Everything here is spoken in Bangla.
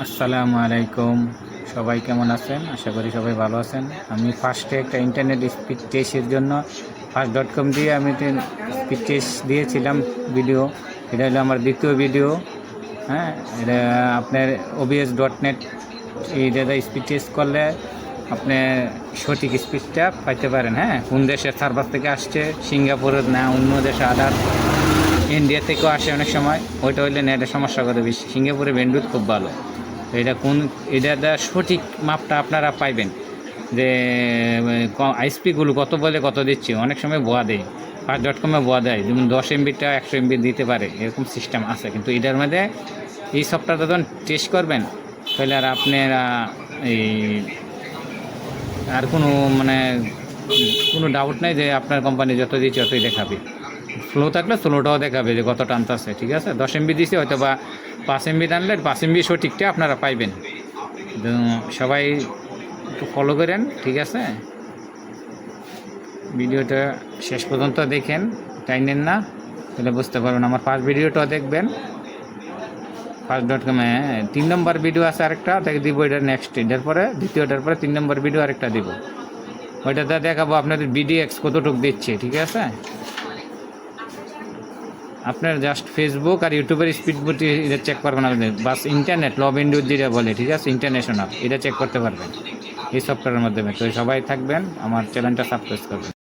আসসালামু আলাইকুম। সবাই কেমন আছেন? আশা করি সবাই ভালো আছেন। আমি ফার্স্টে একটা ইন্টারনেট স্পিড টেস্টের জন্য ফার্স্ট.com দিয়ে আমি স্পিড টেস্ট দিয়েছিলাম ভিডিও। এটা হলো আমার দ্বিতীয় ভিডিও। হ্যাঁ, এটা আপনার OBS.net এই দাদা স্পিড টেস্ট করলে আপনি সঠিক স্পিডটা পাইতে পারেন। হ্যাঁ, কোন দেশের সার্ভার থেকে আসছে, সিঙ্গাপুরের না অন্য দেশে আদার ইন্ডিয়া থেকেও আসে অনেক সময়। ওইটা হইলে নেটের সমস্যা করে বেশি। সিঙ্গাপুরে ব্যান্ডউইথ খুব ভালো। তো এটা সঠিক মাপটা আপনারা পাইবেন যে আইএসপিগুলো কত বলে কত দিচ্ছে। অনেক সময় বোয়া দেয়, ফার্স্ট.com-এ বোয়া দেয়, যেমন 10 MB-টা 100 MB দিতে পারে, এরকম সিস্টেম আছে। কিন্তু এটার মধ্যে এই সফটওয়্যারটা যখন টেস্ট করবেন তাহলে আর আপনারা এই আর কোনো ডাউট নাই যে আপনার কোম্পানি যত দিচ্ছে ততই দেখাবে। স্লো থাকলে স্লোটাও দেখাবে যে কত টানতেছে। ঠিক আছে, 10 MB দিছে, হয়তো বা 5 MB টানলে 5 MB সঠিকটা আপনারা পাইবেন। তো সবাই একটু ফলো করেন, ঠিক আছে? ভিডিওটা শেষ পর্যন্ত দেখেন, টাইনেন না, তাহলে বুঝতে পারবেন। আমার ফার্স্ট ভিডিওটাও দেখবেন। ফার্স্ট.com-এ 3 নম্বর ভিডিও আছে আরেকটা, তাকে দিব। এটা নেক্সট, এটার পরে দ্বিতীয়টার পরে 3 নম্বর ভিডিও আরেকটা দিব। ওইটাতে দেখাবো আপনাদের বিডিএক্স কতটুকু দিচ্ছে। ঠিক আছে, আপনার জাস্ট ফেসবুক আর ইউটিউবের স্পিড বুটি এটা চেক করবেন আপনি। বাস ইন্টারনেট লব ইন্ডুর যেটা বলে, ঠিক আছে, ইন্টারন্যাশনাল, এটা চেক করতে পারবেন এই সফটওয়্যারের মাধ্যমে। তো সবাই থাকবেন, আমার চ্যানেলটা সাবস্ক্রাইব করবেন।